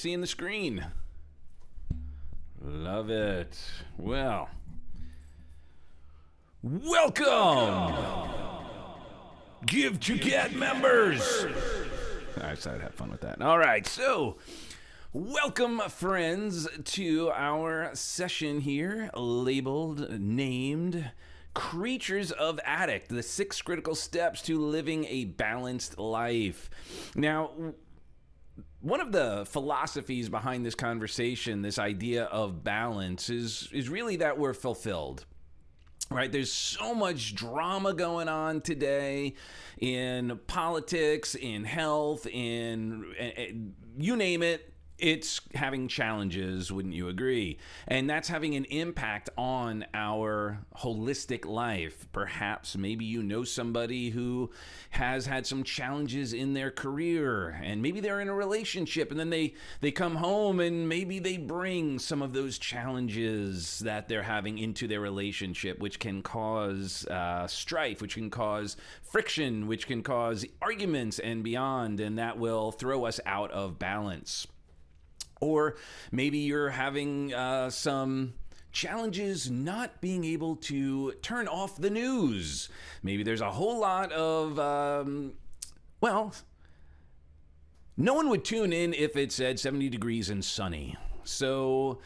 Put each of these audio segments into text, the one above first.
seeing the screen? Love it. Well, welcome. Give to get members. I decided to have fun with that. All right, so welcome, friends, to our session here, named Creatures of Addict, the 6 critical steps to living a balanced life. Now, one of the philosophies behind this conversation, this idea of balance, is really that we're fulfilled. Right, there's so much drama going on today in politics, in health, in you name it. It's having challenges, wouldn't you agree? And that's having an impact on our holistic life. Perhaps maybe you know somebody who has had some challenges in their career, and maybe they're in a relationship, and then they come home and maybe they bring some of those challenges that they're having into their relationship, which can cause strife, which can cause friction, which can cause arguments and beyond, and that will throw us out of balance. Or maybe you're having some challenges not being able to turn off the news. Maybe there's a whole lot of, no one would tune in if it said 70 degrees and sunny. So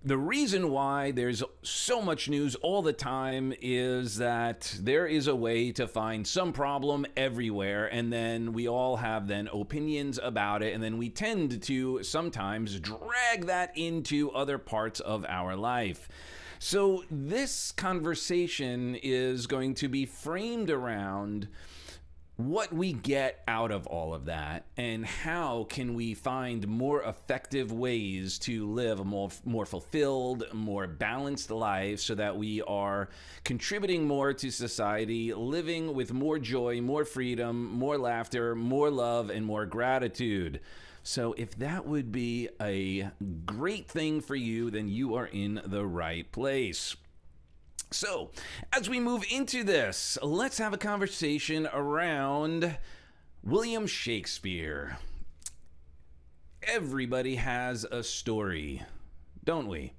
the reason why there's so much news all the time is that there is a way to find some problem everywhere, and then we all have then opinions about it, and then we tend to sometimes drag that into other parts of our life. So this conversation is going to be framed around what we get out of all of that, and how can we find more effective ways to live a more fulfilled, more balanced life, so that we are contributing more to society, living with more joy, more freedom, more laughter, more love, and more gratitude. So if that would be a great thing for you, then you are in the right place. So, as we move into this, let's have a conversation around William Shakespeare. Everybody has a story, don't we?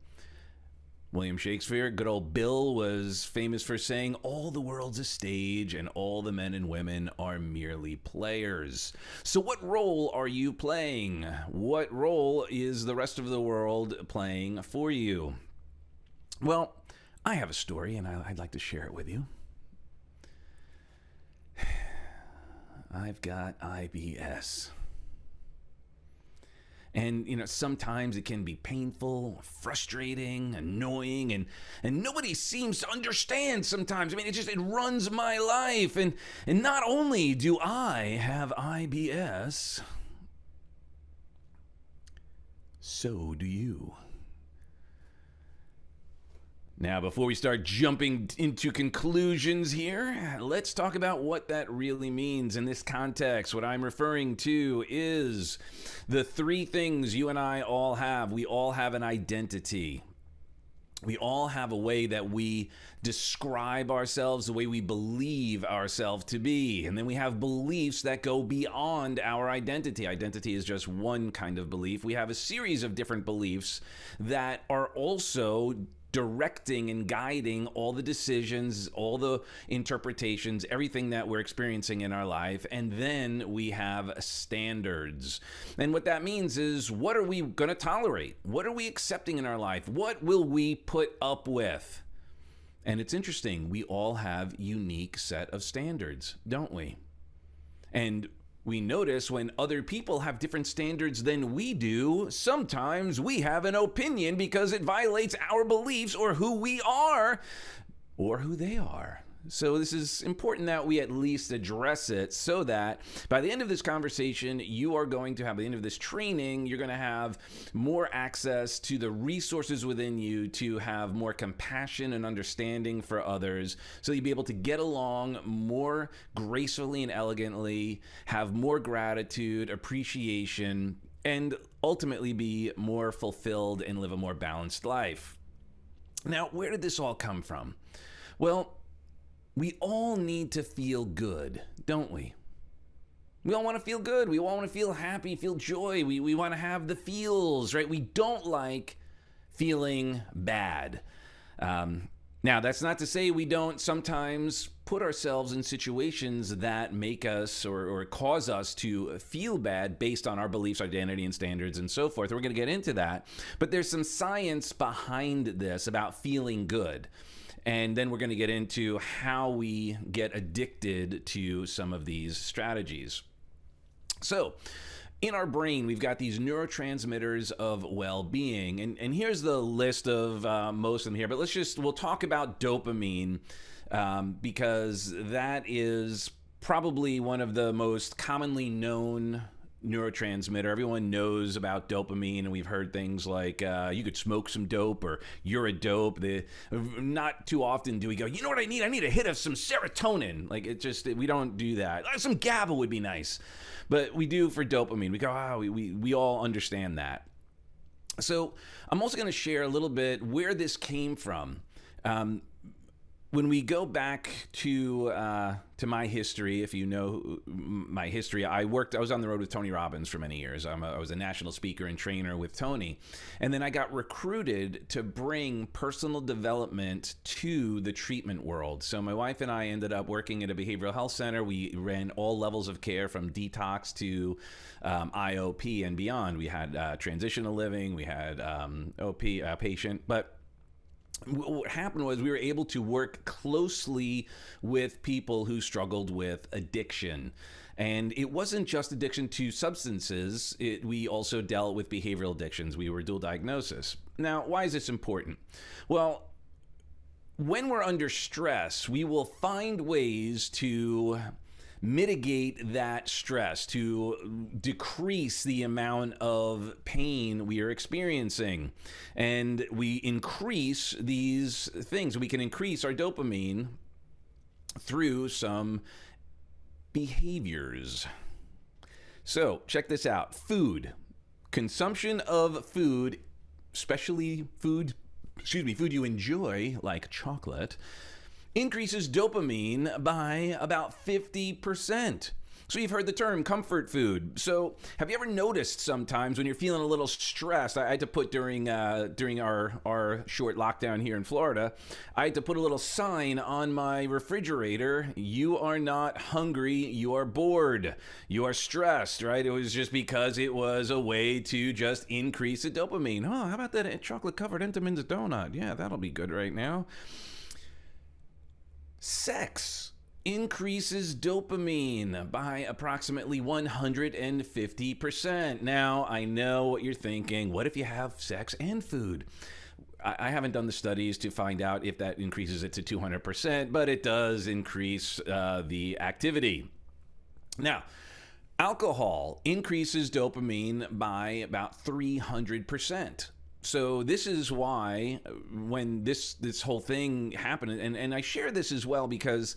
William Shakespeare, good old Bill, was famous for saying, "All the world's a stage and all the men and women are merely players." So what role are you playing? What role is the rest of the world playing for you? Well, I have a story, and I'd like to share it with you. I've got I.B.S. And, sometimes it can be painful, frustrating, annoying, and nobody seems to understand sometimes. I mean, it runs my life. And not only do I have I.B.S., so do you. Now, before we start jumping into conclusions here, let's talk about what that really means in this context. What I'm referring to is the 3 things you and I all have. We all have an identity. We all have a way that we describe ourselves, the way we believe ourselves to be. And then we have beliefs that go beyond our identity. Identity is just one kind of belief. We have a series of different beliefs that are also directing and guiding all the decisions, all the interpretations, everything that we're experiencing in our life. And then we have standards. And what that means is, what are we going to tolerate? What are we accepting in our life? What will we put up with? And it's interesting, we all have unique set of standards, don't we? And we notice when other people have different standards than we do, sometimes we have an opinion because it violates our beliefs or who we are or who they are. So this is important that we at least address it, so that by the end of this conversation, you are going to have, by the end of this training, you're going to have more access to the resources within you to have more compassion and understanding for others, so you'll be able to get along more gracefully and elegantly, have more gratitude, appreciation, and ultimately be more fulfilled and live a more balanced life. Now, where did this all come from? Well, we all need to feel good, don't we? We all want to feel good. We all want to feel happy, feel joy. We want to have the feels, right? We don't like feeling bad. Now, that's not to say we don't sometimes put ourselves in situations that make us or cause us to feel bad based on our beliefs, identity, and standards, and so forth. We're going to get into that. But there's some science behind this about feeling good. And then we're going to get into how we get addicted to some of these strategies. So, in our brain, we've got these neurotransmitters of well-being. And here's the list of most of them here. But we'll talk about dopamine because that is probably one of the most commonly known neurotransmitter. Everyone knows about dopamine, and we've heard things like you could smoke some dope or you're a dope. Not too often do we go, you know what I need? I need a hit of some serotonin. Like we don't do that. Some GABA would be nice. But we do for dopamine. We go, we all understand that. So I'm also going to share a little bit where this came from. When we go back to my history, if you know my history, I was on the road with Tony Robbins for many years. I was a national speaker and trainer with Tony. And then I got recruited to bring personal development to the treatment world. So my wife and I ended up working at a behavioral health center. We ran all levels of care from detox to IOP and beyond. We had transitional living, we had OP, patient, but what happened was we were able to work closely with people who struggled with addiction. And it wasn't just addiction to substances. We also dealt with behavioral addictions. We were dual diagnosis. Now, why is this important? Well, when we're under stress, we will find ways to mitigate that stress, to decrease the amount of pain we are experiencing. And we increase these things. We can increase our dopamine through some behaviors. So check this out. Food. Consumption of food, especially food you enjoy, like chocolate, increases dopamine by about 50%. So you've heard the term comfort food. So have you ever noticed sometimes when you're feeling a little stressed? I had to put during our short lockdown here in Florida, I had to put a little sign on my refrigerator. You are not hungry. You are bored. You are stressed, right? It was just because it was a way to just increase the dopamine. Oh, how about that chocolate covered Entenmann's donut? Yeah, that'll be good right now. Sex increases dopamine by approximately 150%. Now, I know what you're thinking. What if you have sex and food? I haven't done the studies to find out if that increases it to 200%, but it does increase the activity. Now, alcohol increases dopamine by about 300%. So this is why when this whole thing happened, and I share this as well because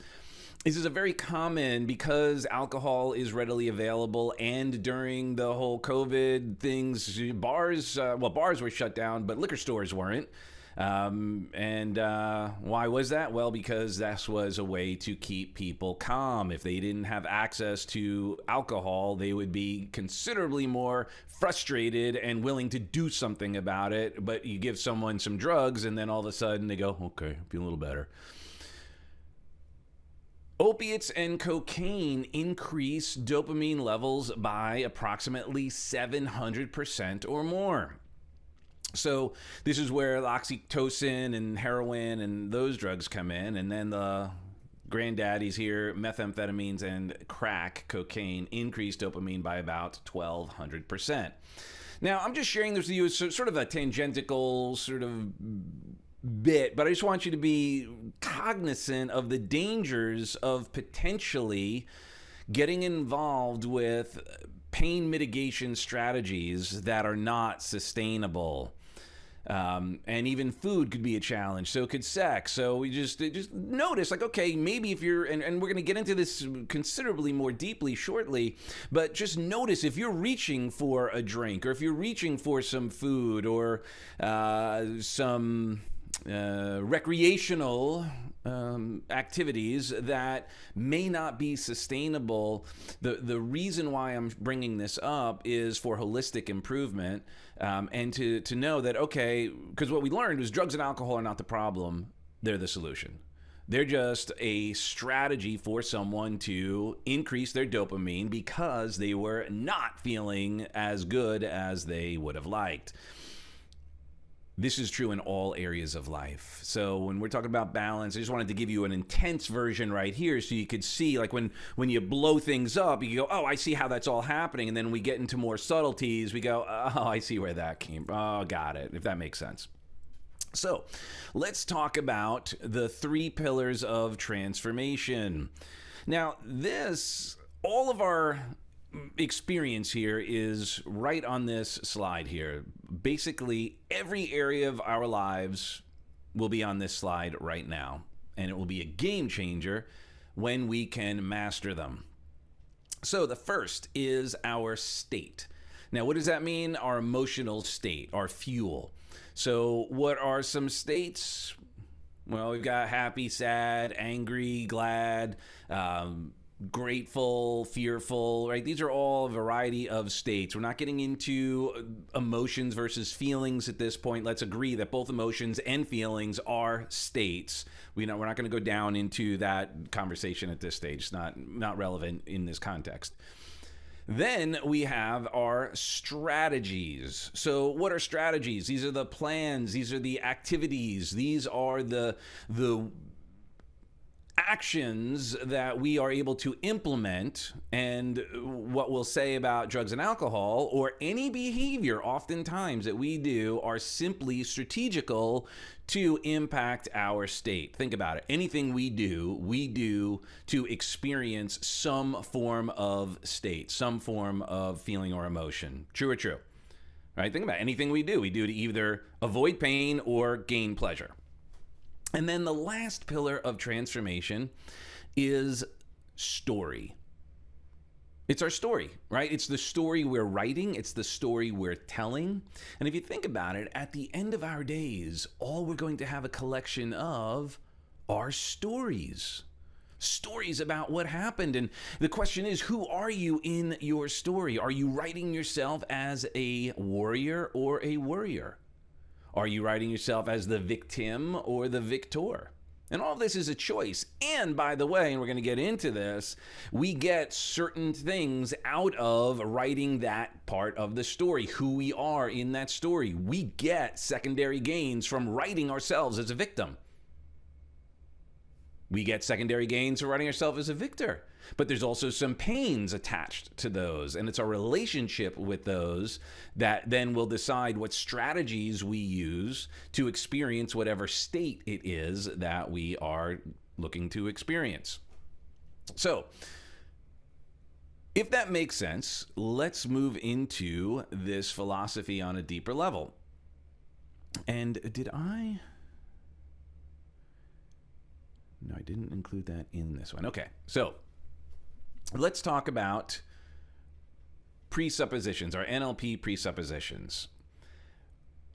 this is a very common, because alcohol is readily available, and during the whole COVID things, bars were shut down, but liquor stores weren't. Why was that? Well, because that was a way to keep people calm. If they didn't have access to alcohol, they would be considerably more frustrated and willing to do something about it. But you give someone some drugs and then all of a sudden they go, okay, I feel a little better. Opiates and cocaine increase dopamine levels by approximately 700% or more. So this is where oxytocin and heroin and those drugs come in, and then the granddaddies here, methamphetamines and crack cocaine, increase dopamine by about 1,200%. Now, I'm just sharing this with you as sort of a tangential sort of bit, but I just want you to be cognizant of the dangers of potentially getting involved with pain mitigation strategies that are not sustainable. And even food could be a challenge. So could sex. So we just notice, like, okay, maybe if you're, and we're going to get into this considerably more deeply shortly, but just notice if you're reaching for a drink, or if you're reaching for some food, or some recreational activities that may not be sustainable. The reason why I'm bringing this up is for holistic improvement, and to know that, okay, because what we learned was drugs and alcohol are not the problem, they're the solution. They're just a strategy for someone to increase their dopamine because they were not feeling as good as they would have liked. This is true in all areas of life. So when we're talking about balance, I just wanted to give you an intense version right here so you could see, like, when you blow things up, you go, oh, I see how that's all happening. And then we get into more subtleties. We go, oh, I see where that came from. Oh, got it, if that makes sense. So let's talk about the 3 pillars of transformation. Now, all of our experience here is right on this slide here. Basically, every area of our lives will be on this slide right now, and it will be a game changer when we can master them. So the first is our state. Now, what does that mean? Our emotional state, our fuel. So what are some states? Well, we've got happy, sad, angry, glad, grateful, fearful, right? These are all a variety of states. We're not getting into emotions versus feelings at this point. Let's agree that both emotions and feelings are states. We're not going to go down into that conversation at this stage. It's not relevant in this context. Then we have our strategies. So what are strategies? These are the plans. These are the activities. These are the actions that we are able to implement. And what we'll say about drugs and alcohol, or any behavior oftentimes that we do, are simply strategical to impact our state. Think about it. Anything we do to experience some form of state, some form of feeling or emotion. True or true? Right? Think about it. Anything we do to either avoid pain or gain pleasure. And then the last pillar of transformation is story. It's our story, right? It's the story we're writing. It's the story we're telling. And if you think about it, at the end of our days, all we're going to have a collection of are stories. Stories about what happened. And the question is, who are you in your story? Are you writing yourself as a warrior or a worrier? Are you writing yourself as the victim or the victor? And all of this is a choice. And by the way, and we're going to get into this, we get certain things out of writing that part of the story, who we are in that story. We get secondary gains from writing ourselves as a victim. We get secondary gains from writing ourselves as a victor. But there's also some pains attached to those, and it's our relationship with those that then will decide what strategies we use to experience whatever state it is that we are looking to experience. So, if that makes sense, let's move into this philosophy on a deeper level. And No, I didn't include that in this one. Okay, so let's talk about presuppositions, our NLP presuppositions.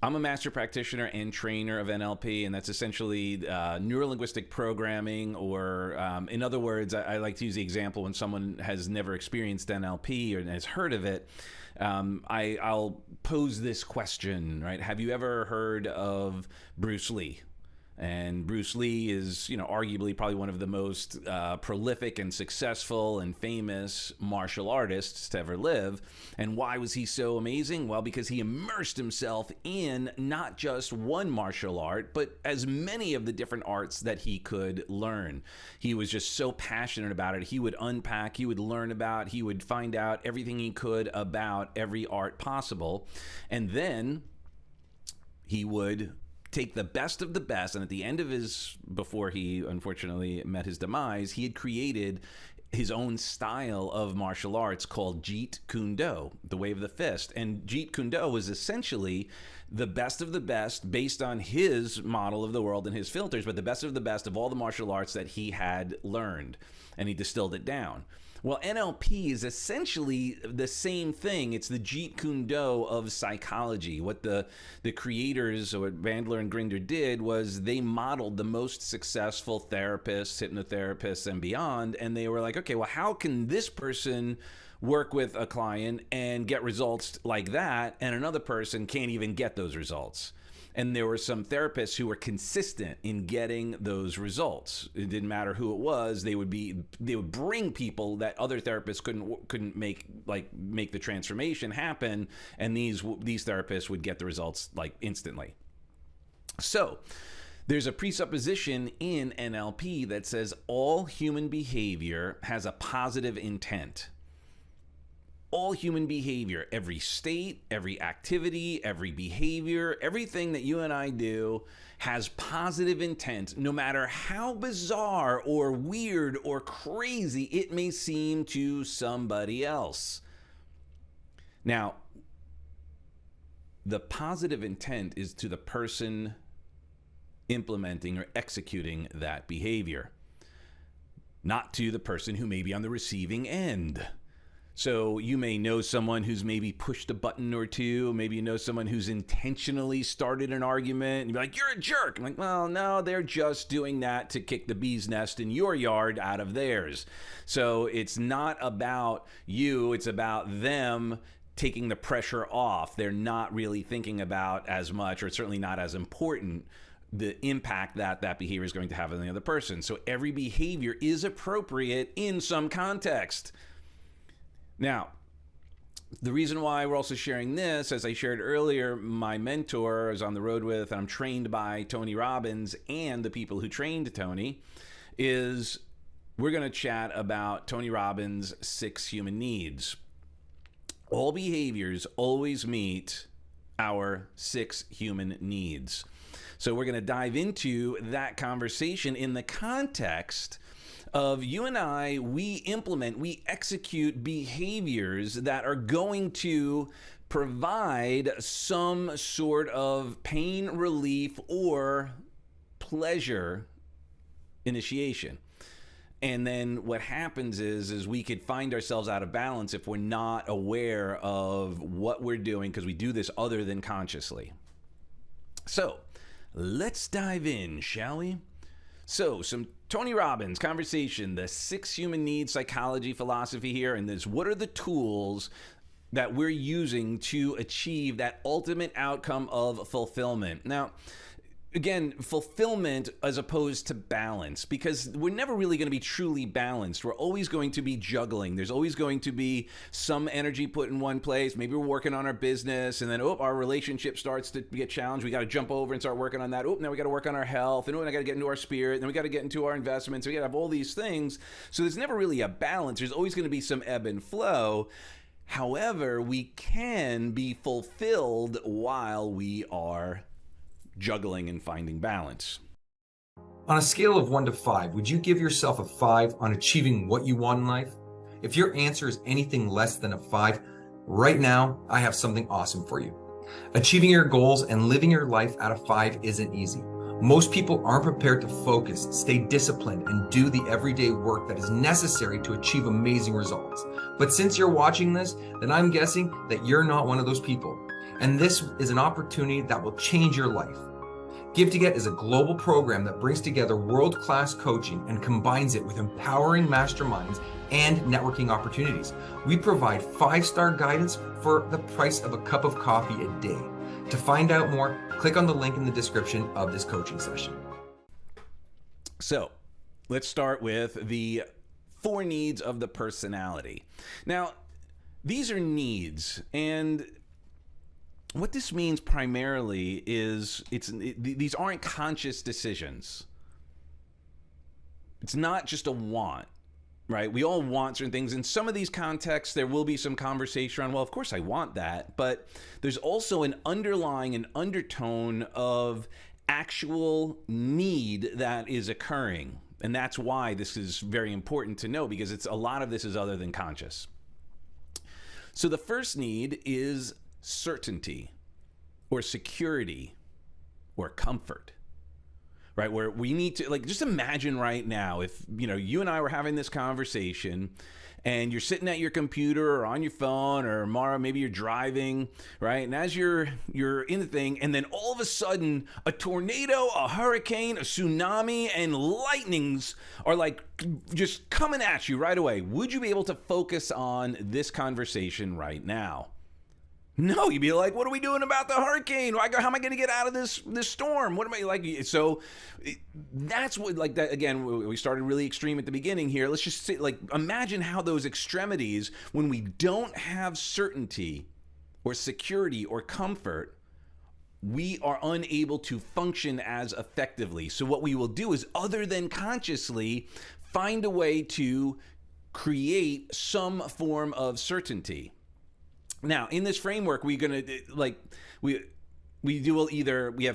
I'm a master practitioner and trainer of NLP, and that's essentially neurolinguistic programming, or in other words, I like to use the example when someone has never experienced NLP or has heard of it. I'll pose this question, right? Have you ever heard of Bruce Lee? And Bruce Lee is, arguably probably one of the most prolific and successful and famous martial artists to ever live. And why was he so amazing? Well, because he immersed himself in not just one martial art, but as many of the different arts that he could learn. He was just so passionate about it. He would unpack, he would learn about, he would find out everything he could about every art possible. And then he would take the best of the best, and at the end of before he unfortunately met his demise, he had created his own style of martial arts called Jeet Kune Do, the way of the fist. And Jeet Kune Do was essentially the best of the best based on his model of the world and his filters, but the best of the best of all the martial arts that he had learned, and he distilled it down. Well, NLP is essentially the same thing. It's the Jeet Kune Do of psychology. What the creators, or what Bandler and Grinder did, was they modeled the most successful therapists, hypnotherapists, and beyond, and they were like, okay, well, how can this person work with a client and get results like that, and another person can't even get those results? And there were some therapists who were consistent in getting those results. It didn't matter who it was. They would bring people that other therapists couldn't make the transformation happen, and these therapists would get the results like instantly. So there's a presupposition in NLP that says all human behavior has a positive intent. All human behavior, every state, every activity, every behavior, everything that you and I do has positive intent, no matter how bizarre or weird or crazy it may seem to somebody else. Now, the positive intent is to the person implementing or executing that behavior, not to the person who may be on the receiving end. So you may know someone who's maybe pushed a button or two. Maybe you know someone who's intentionally started an argument. And you're like, you're a jerk. I'm like, well, no, they're just doing that to kick the bee's nest in your yard out of theirs. So it's not about you. It's about them taking the pressure off. They're not really thinking about as much, or certainly not as important, the impact that behavior is going to have on the other person. So every behavior is appropriate in some context. Now, the reason why we're also sharing this, as I shared earlier, my mentor I was on the road with, and I'm trained by Tony Robbins and the people who trained Tony, is we're going to chat about Tony Robbins' 6 human needs. All behaviors always meet our 6 human needs. So we're going to dive into that conversation in the context of you and I, we execute behaviors that are going to provide some sort of pain relief or pleasure initiation. And then what happens is we could find ourselves out of balance if we're not aware of what we're doing, because we do this other than consciously. So let's dive in, shall we? So some Tony Robbins conversation, the 6 human needs psychology philosophy here, and this: what are the tools that we're using to achieve that ultimate outcome of fulfillment? Now, again, fulfillment as opposed to balance, because we're never really going to be truly balanced. We're always going to be juggling. There's always going to be some energy put in one place. Maybe we're working on our business, and then, our relationship starts to get challenged. We got to jump over and start working on that. Now we got to work on our health, and I got to get into our spirit, and then we got to get into our investments. We got to have all these things. So there's never really a balance. There's always going to be some ebb and flow. However, we can be fulfilled while we are juggling and finding balance. On a scale of 1 to 5, would you give yourself a 5 on achieving what you want in life? If your answer is anything less than a 5, right now, I have something awesome for you. Achieving your goals and living your life at a 5 isn't easy. Most people aren't prepared to focus, stay disciplined, and do the everyday work that is necessary to achieve amazing results. But since you're watching this, then I'm guessing that you're not one of those people. And this is an opportunity that will change your life. Give to Get is a global program that brings together world-class coaching and combines it with empowering masterminds and networking opportunities. We provide 5-star guidance for the price of a cup of coffee a day. To find out more, click on the link in the description of this coaching session. So let's start with the 4 needs of the personality. Now, these are needs, and what this means primarily is these aren't conscious decisions. It's not just a want, right? We all want certain things. In some of these contexts, there will be some conversation on, well, of course I want that. But there's also an undertone of actual need that is occurring. And that's why this is very important to know, because a lot of this is other than conscious. So the first need is certainty or security or comfort. right? Where we need to, like, just imagine right now if, you and I were having this conversation and you're sitting at your computer or on your phone, or Mara, maybe you're driving, right? And as you're in the thing, and then all of a sudden a tornado, a hurricane, a tsunami, and lightnings are like just coming at you right away. Would you be able to focus on this conversation right now? No, you'd be like, what are we doing about the hurricane? How am I going to get out of this storm? What am I like? So that's what, like, that again, we started really extreme at the beginning here. Let's just say, like, imagine how those extremities, when we don't have certainty or security or comfort, we are unable to function as effectively. So what we will do is, other than consciously, find a way to create some form of certainty. Now, in this framework, we have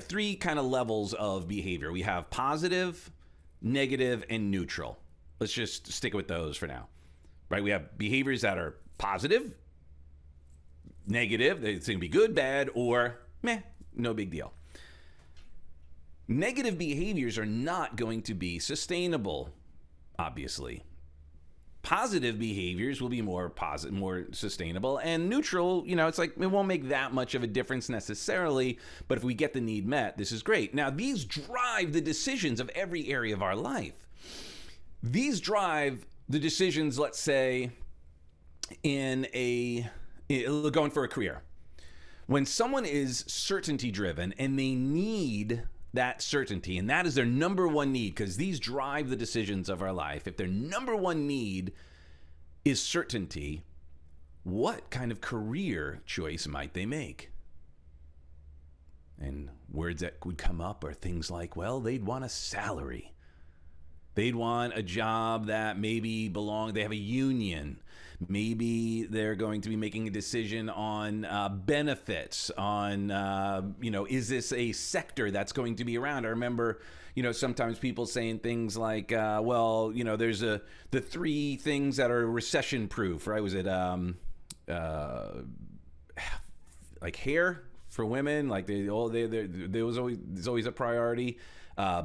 three kind of levels of behavior. We have positive, negative, and neutral. Let's just stick with those for now, right? We have behaviors that are positive, negative, it's going to be good, bad, or meh, no big deal. Negative behaviors are not going to be sustainable, obviously. Positive behaviors will be more positive, more sustainable, and neutral, it's like it won't make that much of a difference necessarily, but if we get the need met, this is great. Now, these drive the decisions of every area of our life. These drive the decisions, let's say, going for a career. When someone is certainty driven and they need that certainty, and that is their number one need, because these drive the decisions of our life. If their number one need is certainty, what kind of career choice might they make? And words that would come up are things like, well, they'd want a salary. They'd want a job that maybe they have a union. Maybe they're going to be making a decision on benefits, on, is this a sector that's going to be around? I remember, sometimes people saying things like, there's the three things that are recession proof, right? Was it like hair for women? Like there's always a priority.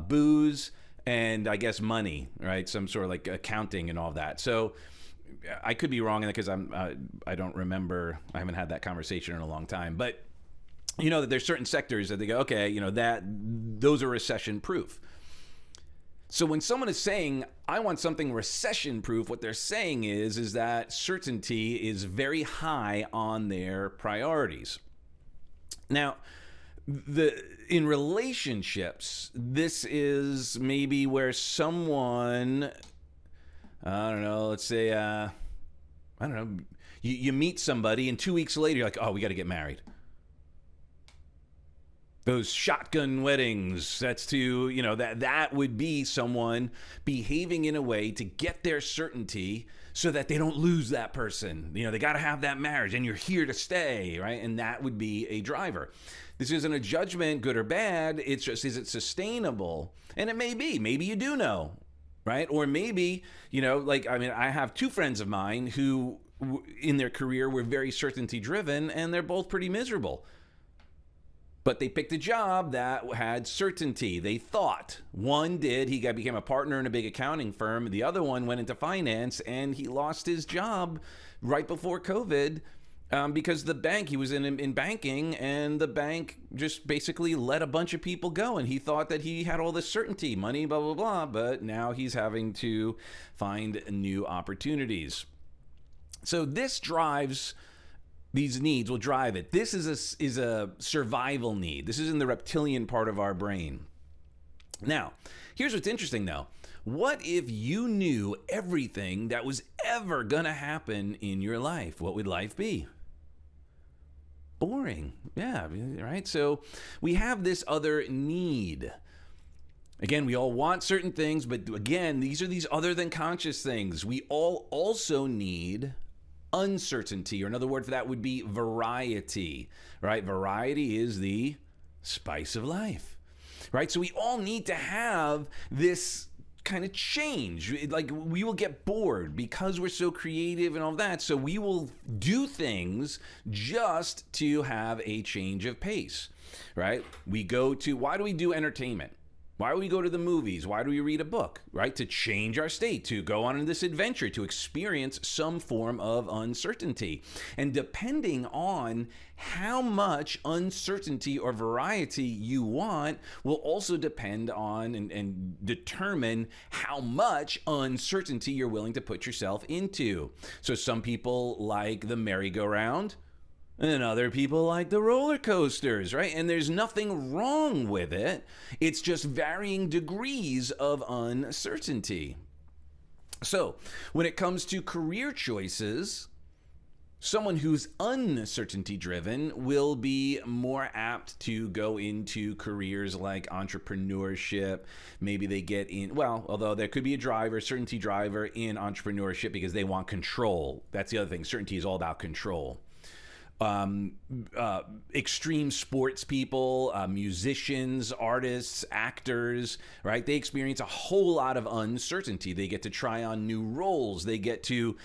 Booze, and I guess money, right? Some sort of like accounting and all that. So I could be wrong in that, because I don't remember. I haven't had that conversation in a long time. But that there's certain sectors that they go, okay, those are recession proof. So when someone is saying, I want something recession proof, what they're saying is that certainty is very high on their priorities. Now, in relationships, this is maybe where someone, I don't know, let's say, you meet somebody and 2 weeks later you're like, oh, we got to get married. Those shotgun weddings, that's that would be someone behaving in a way to get their certainty so that they don't lose that person. They got to have that marriage and you're here to stay, right? And that would be a driver. This isn't a judgment, good or bad. It's just, is it sustainable? And it may be. Maybe you do know, right? Or maybe, I have two friends of mine who in their career were very certainty driven, and they're both pretty miserable. But they picked a job that had certainty. They thought. One did. He became a partner in a big accounting firm. The other one went into finance, and he lost his job right before COVID because the bank, he was in banking, and the bank just basically let a bunch of people go. And he thought that he had all this certainty, money, blah, blah, blah. But now he's having to find new opportunities. So this drives... These needs will drive it. This is a survival need. This is in the reptilian part of our brain. Now, here's what's interesting though. What if you knew everything that was ever gonna happen in your life? What would life be? Boring. Yeah, right? So we have this other need. Again, we all want certain things, but again, these are these other than conscious things. We all also need uncertainty, or another word for that would be variety, right? Variety is the spice of life, right? So we all need to have this kind of change. Like, we will get bored because we're so creative and all that. So we will do things just to have a change of pace, right? Why do we do entertainment? Why do we go to the movies? Why do we read a book? Right? To change our state, to go on this adventure, to experience some form of uncertainty. And depending on how much uncertainty or variety you want will also depend on and determine how much uncertainty you're willing to put yourself into. So some people like the merry-go-round, and other people like the roller coasters, right? And there's nothing wrong with it. It's just varying degrees of uncertainty. So when it comes to career choices, someone who's uncertainty driven will be more apt to go into careers like entrepreneurship. Maybe they get in, well, although there could be a certainty driver in entrepreneurship because they want control. That's the other thing. Certainty is all about control. Extreme sports people, musicians, artists, actors, right? They experience a whole lot of uncertainty. They get to try on new roles. They get to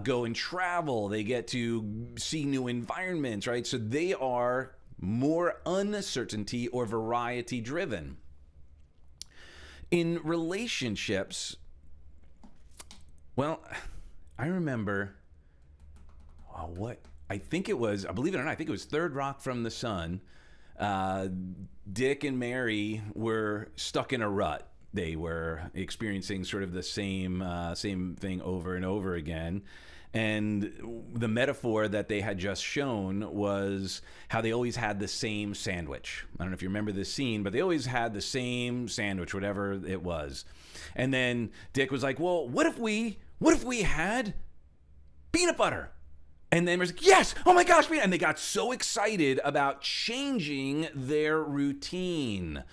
go and travel. They get to see new environments, right? So they are more uncertainty or variety driven. In relationships, well, I remember I think it was, believe it or not, I think it was Third Rock from the Sun. Dick and Mary were stuck in a rut. They were experiencing sort of the same thing over and over again. And the metaphor that they had just shown was how they always had the same sandwich. I don't know if you remember this scene, but they always had the same sandwich, whatever it was. And then Dick was like, well, what if we had peanut butter? And then was like, yes, oh my gosh, and they got so excited about changing their routine.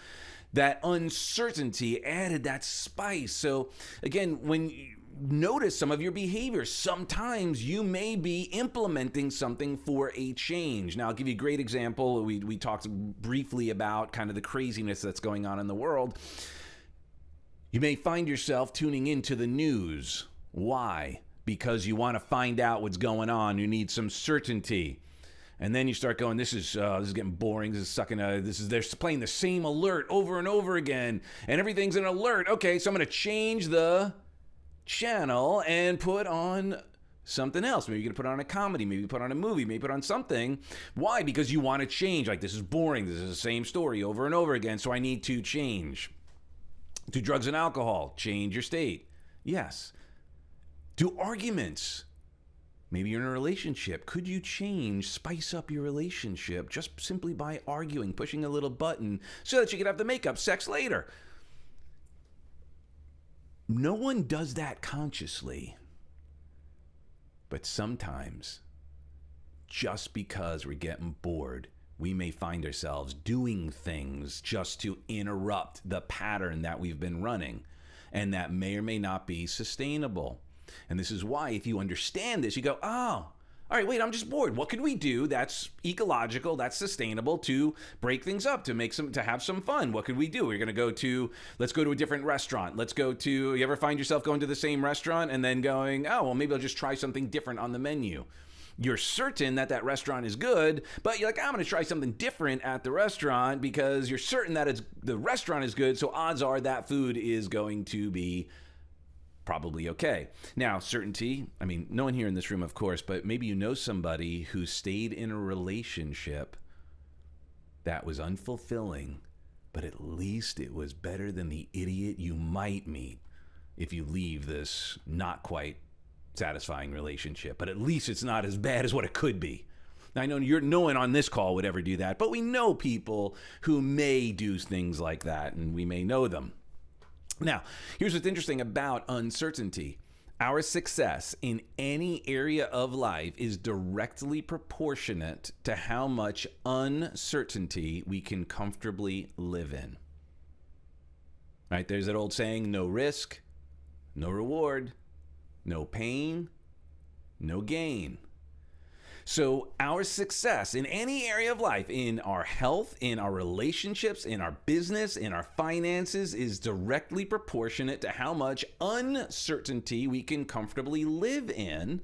That uncertainty added that spice. So again, when you notice some of your behavior, sometimes you may be implementing something for a change. Now, I'll give you a great example. We talked briefly about kind of the craziness that's going on in the world. You may find yourself tuning into the news. Why? Because you want to find out what's going on. You need some certainty. And then you start going, this is getting boring. They're playing the same alert over and over again. And everything's an alert. Okay, so I'm going to change the channel and put on something else. Maybe you're going to put on a comedy. Maybe put on a movie. Maybe put on something. Why? Because you want to change. Like, this is boring. This is the same story over and over again. So I need to change. To drugs and alcohol. Change your state. Yes. To arguments. Maybe you're in a relationship. Could you spice up your relationship just simply by arguing, pushing a little button so that you can have the makeup sex later? No one does that consciously. But sometimes, just because we're getting bored, we may find ourselves doing things just to interrupt the pattern that we've been running, and that may or may not be sustainable. And this is why, if you understand this, you go, oh, all right, wait, I'm just bored. What could we do that's ecological, that's sustainable to break things up, to have some fun? What could we do? Let's go to a different restaurant. You ever find yourself going to the same restaurant and then going, oh, well, maybe I'll just try something different on the menu. You're certain that restaurant is good, but you're like, I'm going to try something different at the restaurant because you're certain that the restaurant is good, so odds are that food is going to be probably okay. Now, certainty, I mean, no one here in this room, of course, but maybe you know somebody who stayed in a relationship that was unfulfilling, but at least it was better than the idiot you might meet if you leave this not quite satisfying relationship. But at least it's not as bad as what it could be. Now, I know no one on this call would ever do that, but we know people who may do things like that, and we may know them. Now, here's what's interesting about uncertainty. Our success in any area of life is directly proportionate to how much uncertainty we can comfortably live in. Right? There's that old saying, no risk, no reward, no pain, no gain. So our success in any area of life, in our health, in our relationships, in our business, in our finances, is directly proportionate to how much uncertainty we can comfortably live in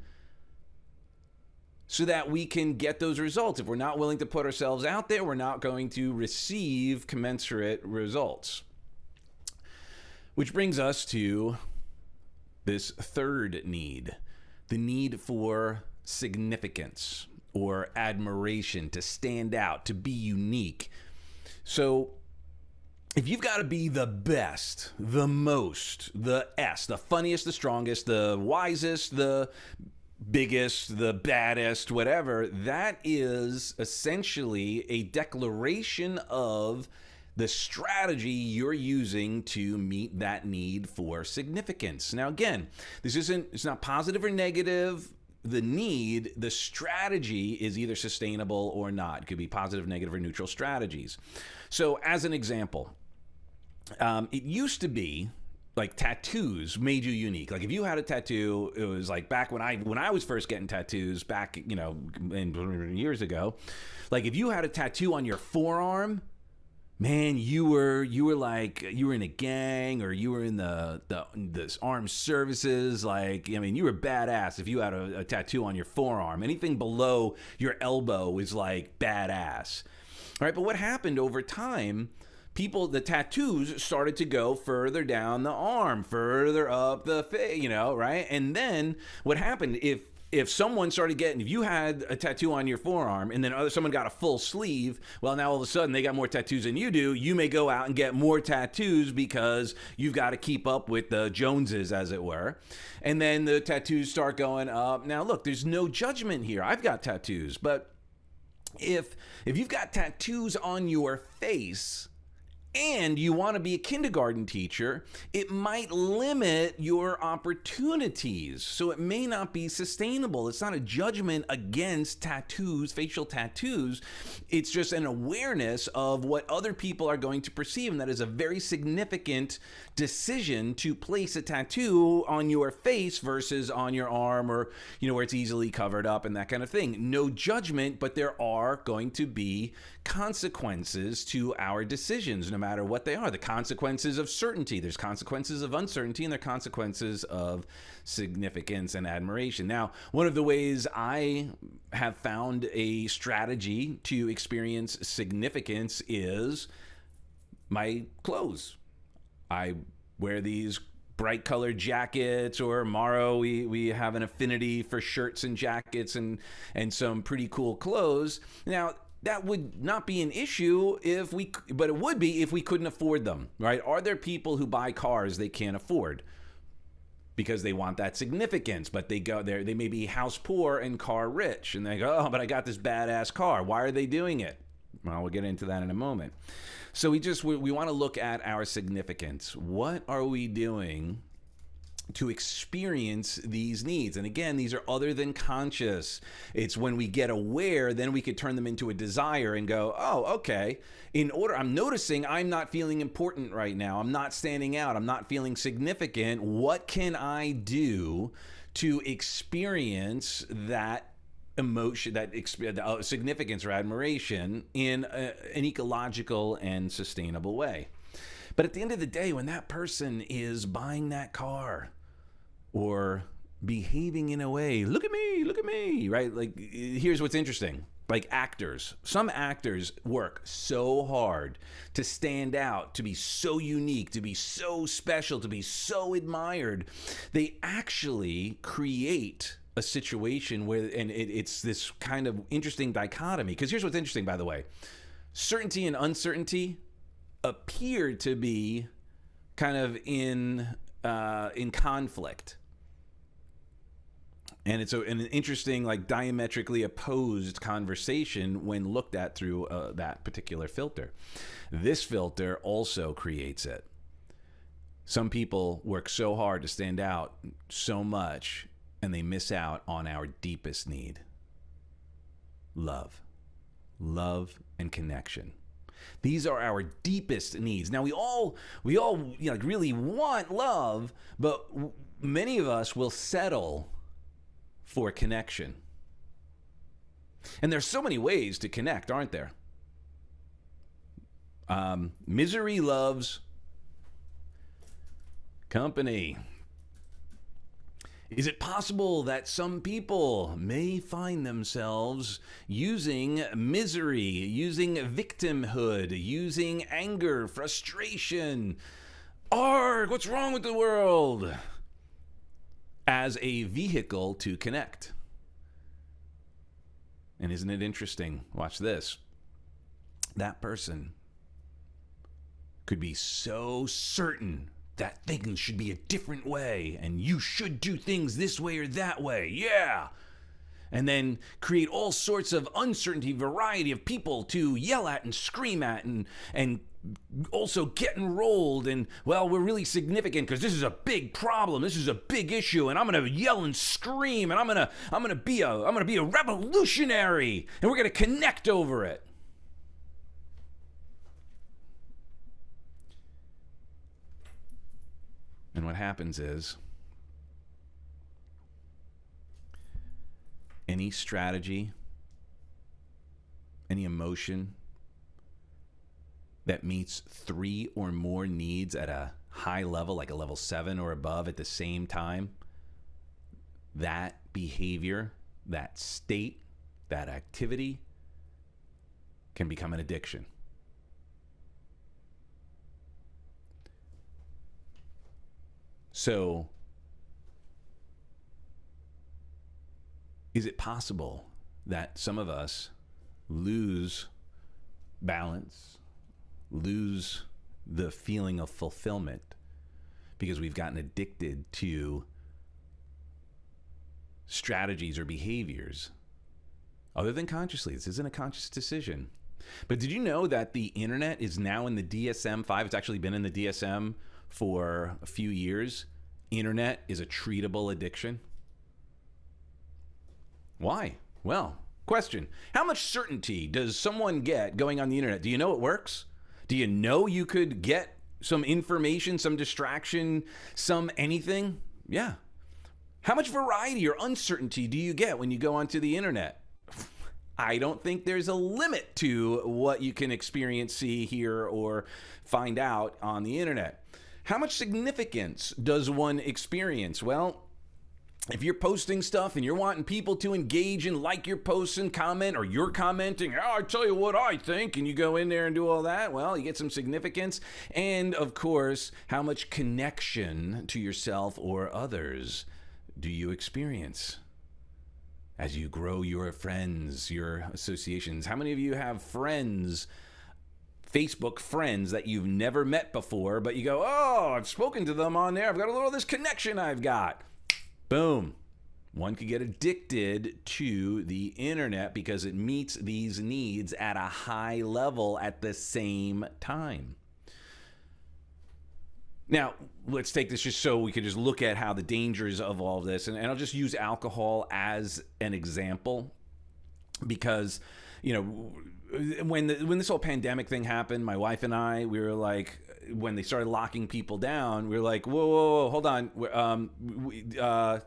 so that we can get those results. If we're not willing to put ourselves out there, we're not going to receive commensurate results. Which brings us to this third need, the need for significance or admiration, to stand out, to be unique. So if you've got to be the best, the most, the funniest, the strongest, the wisest, the biggest, the baddest, whatever, that is essentially a declaration of the strategy you're using to meet that need for significance. Now, again, it's not positive or negative. The strategy is either sustainable or not. It could be positive, negative, or neutral strategies. So as an example, it used to be like tattoos made you unique. Like if you had a tattoo, it was like back when I was first getting tattoos back, years ago, like if you had a tattoo on your forearm, man, you were in a gang, or you were in the armed services. Like, I mean, you were badass if you had a tattoo on your forearm. Anything below your elbow is like badass. All right, but what happened over time? The tattoos started to go further down the arm, further up the face, right? And then what happened if someone started if you had a tattoo on your forearm and then someone got a full sleeve, well, now all of a sudden they got more tattoos than you do. You may go out and get more tattoos because you've got to keep up with the Joneses, as it were. And then the tattoos start going up. Now, look, there's no judgment here. I've got tattoos, but if you've got tattoos on your face, and you want to be a kindergarten teacher, it might limit your opportunities. So it may not be sustainable. It's not a judgment against tattoos, facial tattoos. It's just an awareness of what other people are going to perceive. And that is a very significant decision to place a tattoo on your face versus on your arm, or, where it's easily covered up and that kind of thing. No judgment, but there are going to be consequences to our decisions, no matter what they are. The consequences of certainty, there's consequences of uncertainty, and there are consequences of significance and admiration. Now, one of the ways I have found a strategy to experience significance is my clothes. I wear these bright colored jackets, or Morrow, we have an affinity for shirts and jackets and some pretty cool clothes. Now, that would not be an issue but it would be if we couldn't afford them, right? Are there people who buy cars they can't afford because they want that significance, but they go there, they may be house poor and car rich, and they go, oh, but I got this badass car. Why are they doing it? Well, we'll get into that in a moment. So we want to look at our significance. What are we doing to experience these needs? And again, these are other than conscious. It's when we get aware, then we could turn them into a desire and go, oh, okay, I'm noticing I'm not feeling important right now. I'm not standing out. I'm not feeling significant. What can I do to experience that emotion, that significance or admiration in an ecological and sustainable way? But at the end of the day, when that person is buying that car or behaving in a way, look at me, right? Like, here's what's interesting. Like actors, some actors work so hard to stand out, to be so unique, to be so special, to be so admired. They actually create a situation where, and it's this kind of interesting dichotomy. Because here's what's interesting, by the way. Certainty and uncertainty appear to be kind of in conflict. And it's an interesting, like, diametrically opposed conversation when looked at through that particular filter. This filter also creates it. Some people work so hard to stand out so much, and they miss out on our deepest need. Love and connection. These are our deepest needs. Now, we all really want love, but many of us will settle for connection. And there's so many ways to connect, aren't there? Misery loves company. Is it possible that some people may find themselves using misery, using victimhood, using anger, frustration, Arg, what's wrong with the world? As a vehicle to connect. And isn't it interesting? Watch this. That person could be so certain that things should be a different way and you should do things this way or that way. Yeah. And then create all sorts of uncertainty, variety of people to yell at and scream at and also get enrolled. And, well, we're really significant because this is a big problem. This is a big issue. And I'm going to yell and scream. And I'm going to be a revolutionary. And we're going to connect over it. And what happens is any strategy, any emotion that meets 3 or more needs at a high level, like a level 7 or above at the same time, that behavior, that state, that activity can become an addiction. So, is it possible that some of us lose balance, lose the feeling of fulfillment because we've gotten addicted to strategies or behaviors other than consciously? This isn't a conscious decision. But did you know that the internet is now in the DSM-5? It's actually been in the DSM for a few years. Internet is a treatable addiction. Why? Well, question. How much certainty does someone get going on the internet? Do you know it works? Do you know you could get some information, some distraction, some anything? Yeah. How much variety or uncertainty do you get when you go onto the internet? I don't think there's a limit to what you can experience, see, hear, or find out on the internet. How much significance does one experience? Well, if you're posting stuff and you're wanting people to engage and like your posts and comment, or you're commenting, oh, I tell you what I think, and you go in there and do all that, well, you get some significance. And of course, how much connection to yourself or others do you experience as you grow your friends, your associations? How many of you have friends, Facebook friends that you've never met before, but you go, oh, I've spoken to them on there. I've got a little of this connection I've got. Boom. One could get addicted to the internet because it meets these needs at a high level at the same time. Now, let's take this just so we could just look at how the dangers of all of this. And I'll just use alcohol as an example because, you know, when this whole pandemic thing happened, my wife and I, we were like, when they started locking people down, we were like, whoa, hold on.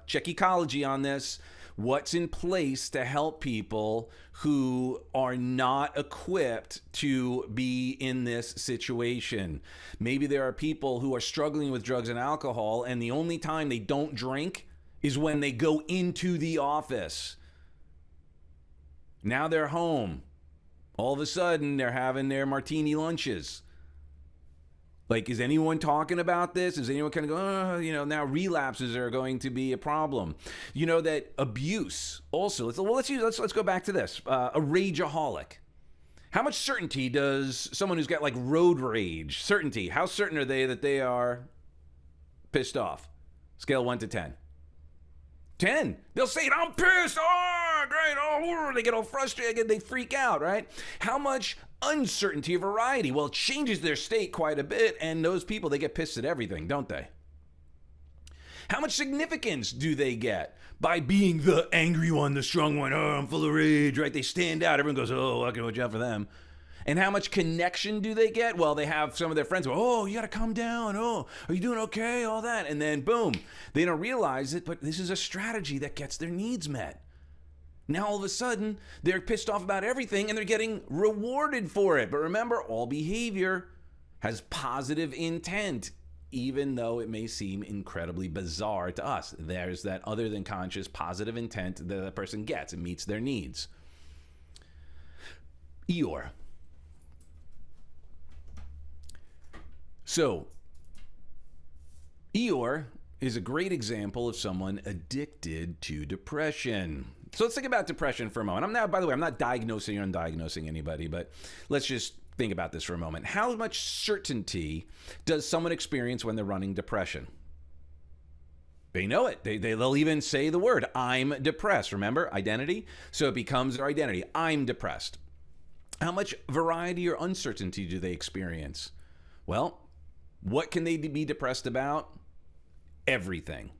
Check ecology on this. What's in place to help people who are not equipped to be in this situation? Maybe there are people who are struggling with drugs and alcohol, and the only time they don't drink is when they go into the office. Now they're home. All of a sudden, they're having their martini lunches. Like, is anyone talking about this? Is anyone kind of going, now relapses are going to be a problem? You know that abuse also, let's go back to this. A rageaholic. How much certainty does someone who's got like road rage, certainty, how certain are they that they are pissed off? Scale 1 to 10. 10. They'll say, I'm pissed. Oh, great. Oh, they get all frustrated. They freak out, right? How much uncertainty or variety? Well, it changes their state quite a bit, and those people, they get pissed at everything, don't they? How much significance do they get by being the angry one, the strong one? Oh, I'm full of rage, right? They stand out. Everyone goes, oh, I can watch out for them. And how much connection do they get? Well, they have some of their friends go, oh, you got to calm down. Oh, are you doing okay? All that. And then, boom, they don't realize it, but this is a strategy that gets their needs met. Now, all of a sudden, they're pissed off about everything, and they're getting rewarded for it. But remember, all behavior has positive intent, even though it may seem incredibly bizarre to us. There's that other than conscious positive intent that a person gets. It meets their needs. Eeyore. So, Eeyore is a great example of someone addicted to depression. So let's think about depression for a moment. By the way, I'm not diagnosing or undiagnosing anybody, but let's just think about this for a moment. How much certainty does someone experience when they're running depression? They know it. They'll even say the word, I'm depressed. Remember, identity? So it becomes their identity. I'm depressed. How much variety or uncertainty do they experience? Well, what can they be depressed about? Everything.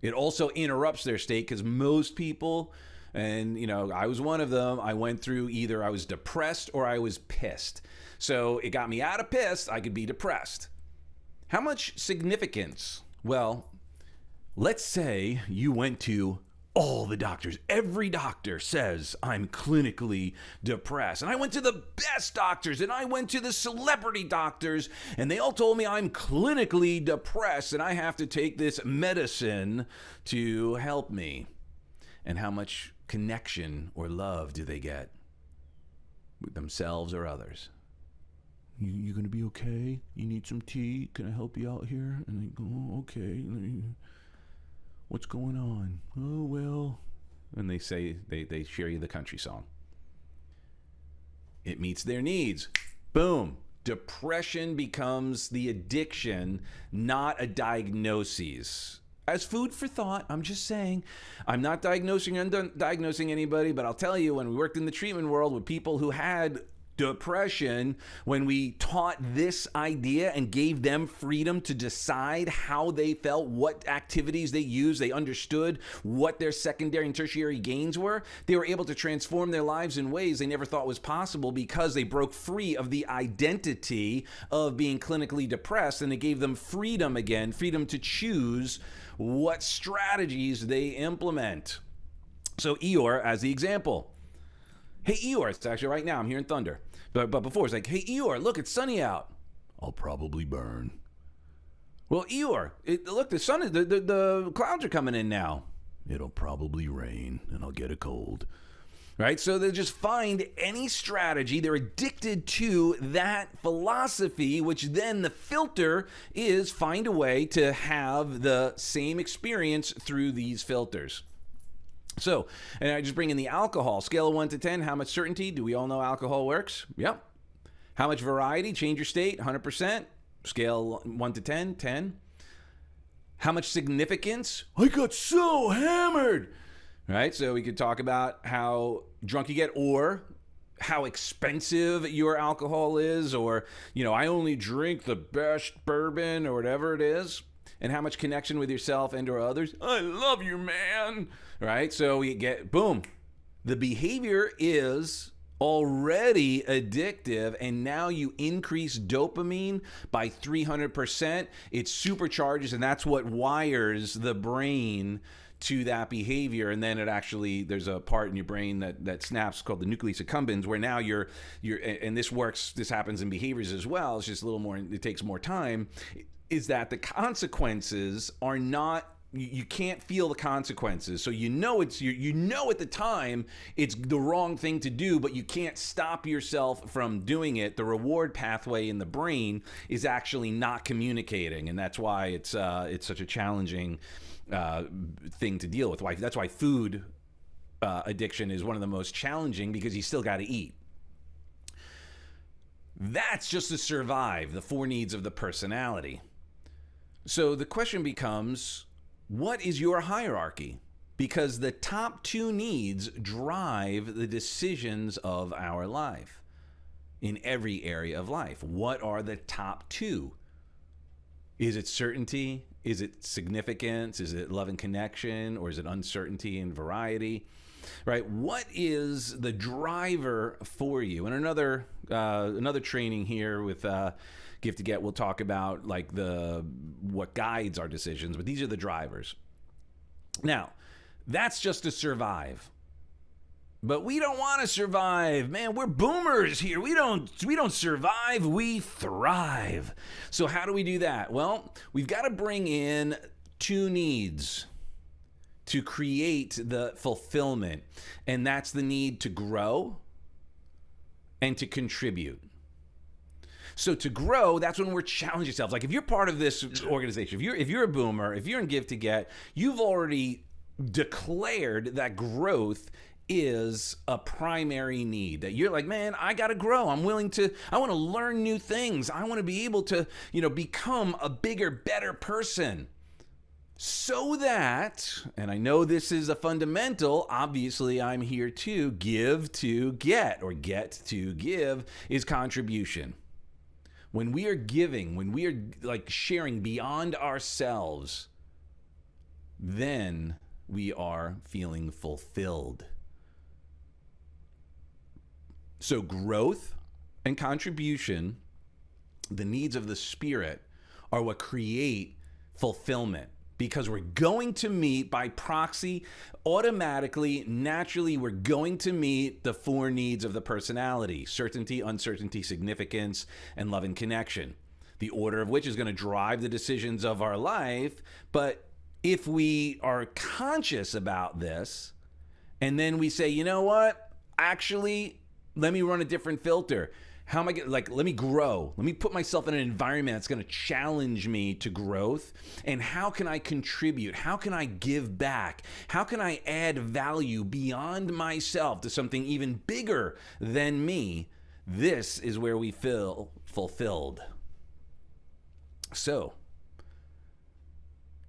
It also interrupts their state because most people, and I was one of them, I went through either I was depressed or I was pissed. So it got me out of pissed, I could be depressed. How much significance? Well, let's say you went to all the doctors. Every doctor says I'm clinically depressed. And I went to the best doctors and I went to the celebrity doctors and they all told me I'm clinically depressed and I have to take this medicine to help me. And how much connection or love do they get with themselves or others? You gonna be okay? You need some tea? Can I help you out here? And they go, oh, okay. What's going on? Oh, well. And they say, they share you the country song. It meets their needs. Boom. Depression becomes the addiction, not a diagnosis. As food for thought, I'm just saying, I'm not diagnosing or undiagnosing anybody, but I'll tell you, when we worked in the treatment world with people who had depression, when we taught this idea and gave them freedom to decide how they felt, what activities they used, they understood what their secondary and tertiary gains were, they were able to transform their lives in ways they never thought was possible because they broke free of the identity of being clinically depressed, and it gave them freedom again, freedom to choose what strategies they implement. So Eeyore as the example. Hey Eeyore, it's actually right now, I'm hearing thunder. But before, it's like, hey Eeyore, look, it's sunny out. I'll probably burn. Well, Eeyore, look, the clouds are coming in now. It'll probably rain, and I'll get a cold. Right? So they just find any strategy. They're addicted to that philosophy, which then the filter is find a way to have the same experience through these filters. So, and I just bring in the alcohol. Scale of 1 to 10, how much certainty? Do we all know alcohol works? Yep. How much variety? Change your state? 100%. Scale 1 to 10, 10. How much significance? I got so hammered. Right? So we could talk about how drunk you get, or how expensive your alcohol is, or, I only drink the best bourbon or whatever it is. And how much connection with yourself and or others. I love you, man. Right? So we get, boom. The behavior is already addictive, and now you increase dopamine by 300%. It supercharges, and that's what wires the brain to that behavior. And then it actually, there's a part in your brain that snaps called the nucleus accumbens, where now you're and this happens in behaviors as well. It's just a little more, it takes more time. Is that the consequences are not, you can't feel the consequences. So you know at the time it's the wrong thing to do, but you can't stop yourself from doing it. The reward pathway in the brain is actually not communicating, and that's why it's such a challenging thing to deal with. That's why food addiction is one of the most challenging, because you still got to eat. That's just to survive the 4 needs of the personality. So the question becomes, what is your hierarchy? Because the top 2 needs drive the decisions of our life in every area of life. What are the top 2? Is it certainty? Is it significance? Is it love and connection? Or is it uncertainty and variety? Right? What is the driver for you? And another training here with Gift to Get, we'll talk about like what guides our decisions, but these are the drivers. Now, that's just to survive. But we don't want to survive. Man, we're boomers here. We don't survive, we thrive. So how do we do that? Well, we've got to bring in 2 needs to create the fulfillment. And that's the need to grow and to contribute. So to grow, that's when we're challenging yourselves. Like if you're part of this organization, if you're a boomer, if you're in Give to Get, you've already declared that growth is a primary need. That you're like, man, I got to grow. I want to learn new things. I want to be able to, become a bigger, better person. So that, and I know this is a fundamental, obviously I'm here to give to get, or get to give is contribution. When we are giving, when we are like sharing beyond ourselves, then we are feeling fulfilled. So growth and contribution, the needs of the spirit, are what create fulfillment. Because we're going to meet by proxy, automatically, naturally, we're going to meet the 4 needs of the personality: certainty, uncertainty, significance, and love and connection. The order of which is going to drive the decisions of our life. But if we are conscious about this, and then we say, you know what, actually, let me run a different filter. How am I going to, let me grow. Let me put myself in an environment that's going to challenge me to growth. And how can I contribute? How can I give back? How can I add value beyond myself to something even bigger than me? This is where we feel fulfilled. So,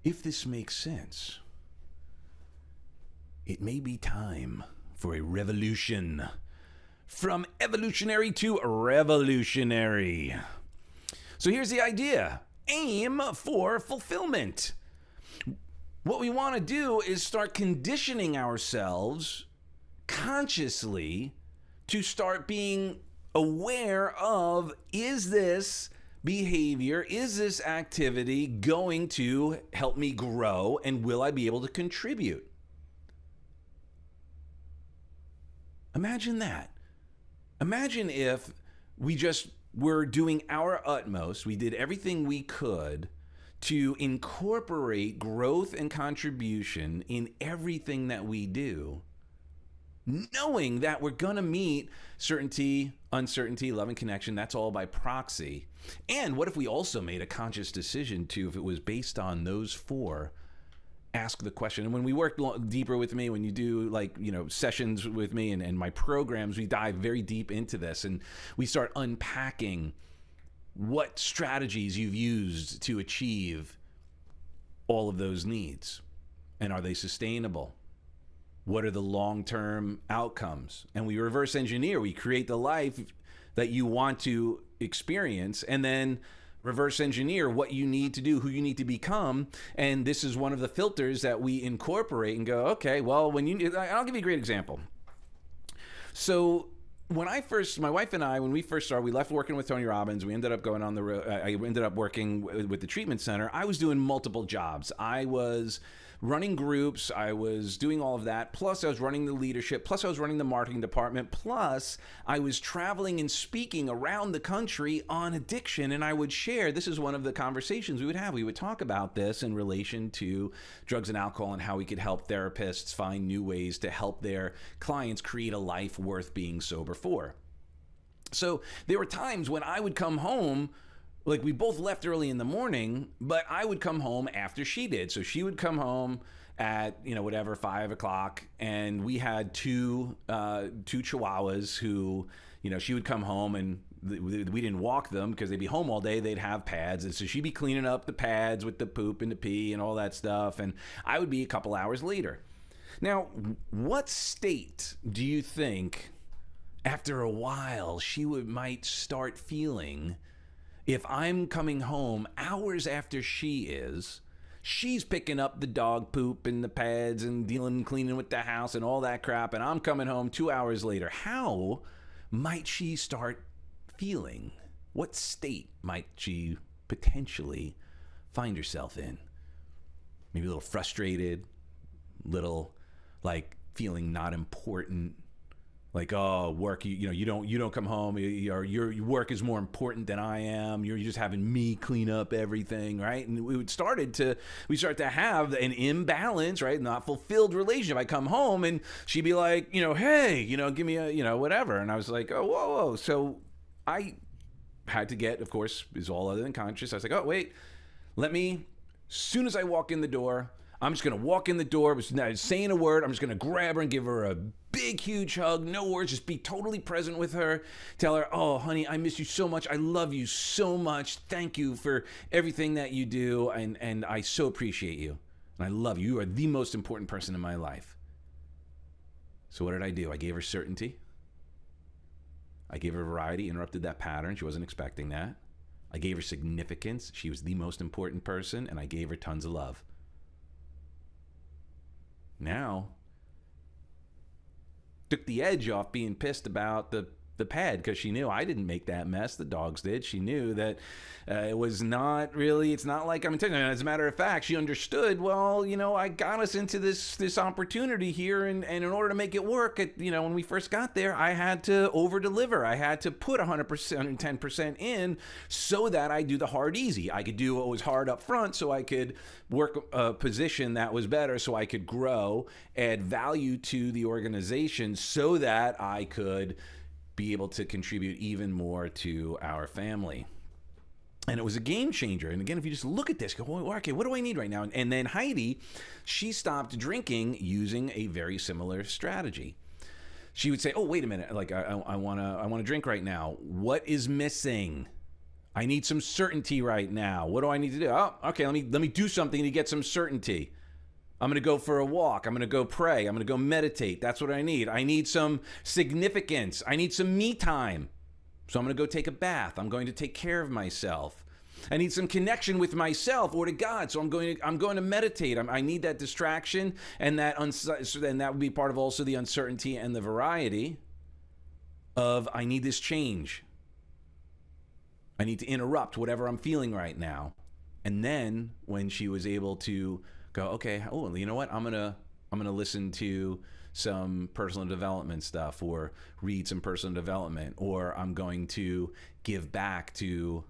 if this makes sense, it may be time for a revolution. From evolutionary to revolutionary. So here's the idea. Aim for fulfillment. What we want to do is start conditioning ourselves consciously to start being aware of, is this behavior, is this activity going to help me grow, and will I be able to contribute? Imagine that. Imagine if we just were doing our utmost, we did everything we could to incorporate growth and contribution in everything that we do, knowing that we're going to meet certainty, uncertainty, love and connection. That's all by proxy. And what if we also made a conscious decision to, if it was based on those 4, ask the question? And when we work deeper with me, when you do sessions with me and my programs, we dive very deep into this and we start unpacking what strategies you've used to achieve all of those needs. And are they sustainable? What are the long-term outcomes? And we reverse engineer. We create the life that you want to experience, and then reverse engineer what you need to do, who you need to become. And this is one of the filters that we incorporate and go, okay, well, I'll give you a great example. So my wife and I, when we first started, we left working with Tony Robbins. We ended up going on the road. I ended up working with the treatment center. I was doing multiple jobs. I was running groups. I was doing all of that. Plus, I was running the leadership. Plus, I was running the marketing department. Plus, I was traveling and speaking around the country on addiction. And I would share, this is one of the conversations we would have. We would talk about this in relation to drugs and alcohol and how we could help therapists find new ways to help their clients create a life worth being sober for. So there were times when I would come home, like we both left early in the morning, but I would come home after she did. So she would come home at 5 o'clock, and we had two Chihuahuas who, she would come home and we didn't walk them because they'd be home all day. They'd have pads, and so she'd be cleaning up the pads with the poop and the pee and all that stuff, and I would be a couple hours later. Now, what state do you think after a while she might start feeling if I'm coming home hours after she's picking up the dog poop and the pads and cleaning with the house and all that crap, and I'm coming home 2 hours later? How might she start feeling? What state might she potentially find herself in? Maybe a little frustrated, little feeling not important. Like, oh, work, you don't come home, your work is more important than I am, you're just having me clean up everything, right? And we start to have an imbalance, right? Not fulfilled relationship. I come home and she'd be like, hey, give me a, whatever. And I was like, oh, whoa. So I had to get, of course, is all other than conscious. I was like, oh, wait, as soon as I walk in the door, I'm just going to walk in the door, not saying a word. I'm just going to grab her and give her a big, huge hug. No words, just be totally present with her. Tell her, oh, honey, I miss you so much. I love you so much. Thank you for everything that you do. And I so appreciate you. And I love you. You are the most important person in my life. So what did I do? I gave her certainty. I gave her variety, interrupted that pattern. She wasn't expecting that. I gave her significance. She was the most important person. And I gave her tons of love. Now, took the edge off being pissed about the pad, because she knew I didn't make that mess. The dogs did. She knew that it was not really, it's not like I'm intentional. As a matter of fact, she understood, well, I got us into this opportunity here, and in order to make it work, when we first got there, I had to over-deliver. I had to put 100%, 110% in so that I do the hard easy. I could do what was hard up front so I could work a position that was better, so I could grow, add value to the organization so that I could be able to contribute even more to our family. And it was a game changer. And again, if you just look at this, go, well, okay, what do I need right now? And then Heidi, she stopped drinking using a very similar strategy. She would say, oh, wait a minute, like I want to drink right now. What is missing? I need some certainty right now. What do I need to do? Oh, okay, let me do something to get some certainty. I'm going to go for a walk. I'm going to go pray. I'm going to go meditate. That's what I need. I need some significance. I need some me time. So I'm going to go take a bath. I'm going to take care of myself. I need some connection with myself or to God. So I'm going to meditate. I need that distraction, and that would be part of also the uncertainty and the variety of I need this change. I need to interrupt whatever I'm feeling right now. And then when she was able to go, okay, oh, you know what? I'm gonna listen to some personal development stuff, or read some personal development, or I'm going to give back to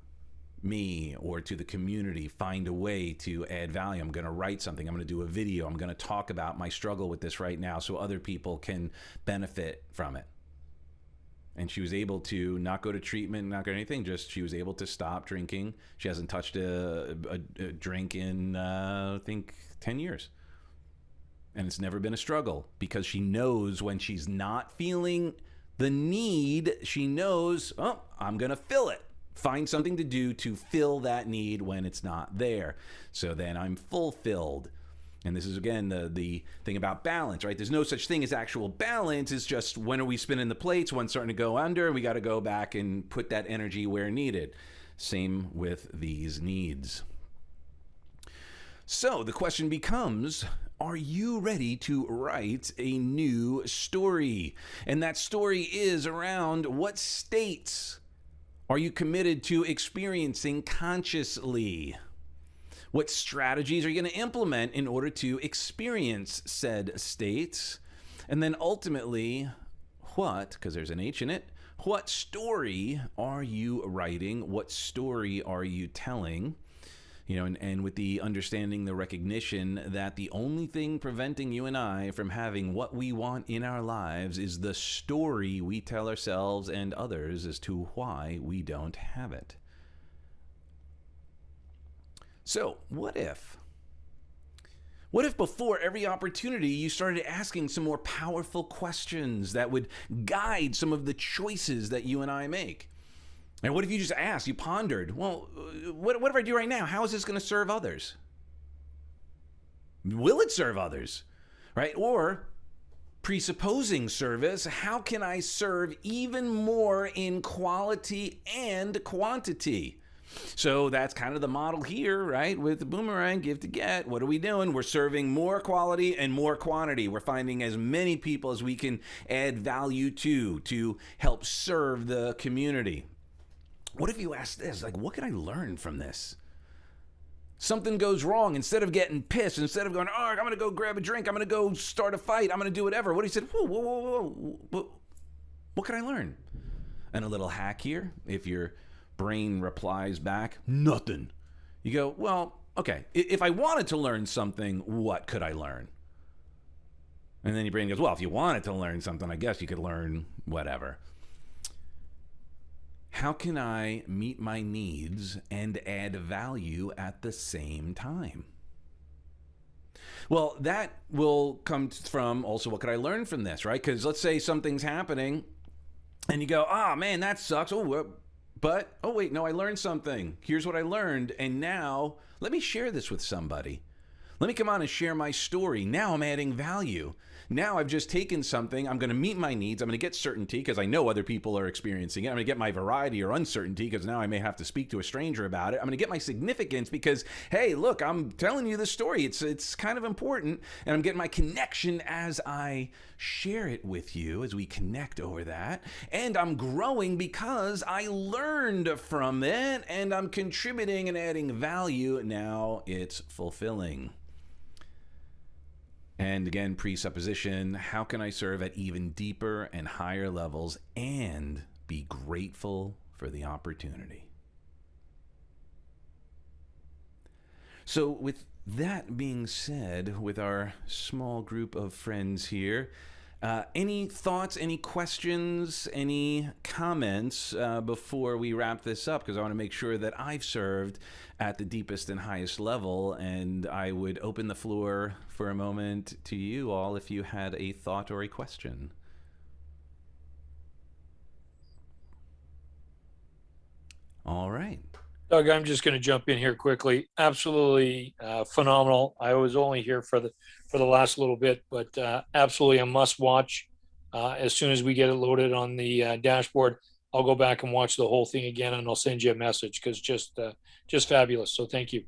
me or to the community, find a way to add value. I'm going to write something. I'm going to do a video. I'm going to talk about my struggle with this right now so other people can benefit from it. And she was able to not go to treatment, not go to anything, just she was able to stop drinking. She hasn't touched a drink in, I think, 10 years. And it's never been a struggle, because she knows when she's not feeling the need, she knows, oh, I'm going to fill it. Find something to do to fill that need when it's not there. So then I'm fulfilled. And this is, again, the thing about balance, right? There's no such thing as actual balance. It's just, when are we spinning the plates? One's starting to go under. We got to go back and put that energy where needed. Same with these needs. So the question becomes, are you ready to write a new story? And that story is around, what states are you committed to experiencing consciously? What strategies are you going to implement in order to experience said states? And then ultimately, because there's an H in it, what story are you writing? What story are you telling? And with the understanding, the recognition that the only thing preventing you and I from having what we want in our lives is the story we tell ourselves and others as to why we don't have it. So, what if before every opportunity you started asking some more powerful questions that would guide some of the choices that you and I make? And what if you just asked, you pondered, well, what if I do right now? How is this going to serve others? Will it serve others? Right? Or, presupposing service, how can I serve even more in quality and quantity? So that's kind of the model here, right? With the boomerang, give to get. What are we doing? We're serving more quality and more quantity. We're finding as many people as we can add value to help serve the community. What if you ask this? Like, what can I learn from this? Something goes wrong. Instead of getting pissed, instead of going, oh, I'm going to go grab a drink, I'm going to go start a fight, I'm going to do whatever. What if you said, whoa, what can I learn? And a little hack here, if your brain replies back, nothing. You go, well, okay, if I wanted to learn something, what could I learn? And then your brain goes, well, if you wanted to learn something, I guess you could learn whatever. How can I meet my needs and add value at the same time? Well, that will come from also what could I learn from this, right? Because let's say something's happening and you go, oh man, that sucks. But, oh wait, no, I learned something. Here's what I learned. And now let me share this with somebody. Let me come on and share my story. Now I'm adding value. Now I've just taken something. I'm going to meet my needs. I'm going to get certainty because I know other people are experiencing it. I'm going to get my variety or uncertainty because now I may have to speak to a stranger about it. I'm going to get my significance because, hey, look, I'm telling you this story. It's kind of important. And I'm getting my connection as I share it with you, as we connect over that. And I'm growing because I learned from it and I'm contributing and adding value. Now it's fulfilling. And again, presupposition, how can I serve at even deeper and higher levels and be grateful for the opportunity? So with that being said, with our small group of friends here, any thoughts, any questions, any comments before we wrap this up? Because I want to make sure that I've served at the deepest and highest level, and I would open the floor for a moment to you all if you had a thought or a question. All right. Doug, I'm just going to jump in here quickly. Absolutely phenomenal. I was only here for the last little bit, but absolutely a must watch. As soon as we get it loaded on the dashboard, I'll go back and watch the whole thing again, and I'll send you a message because just fabulous. So thank you.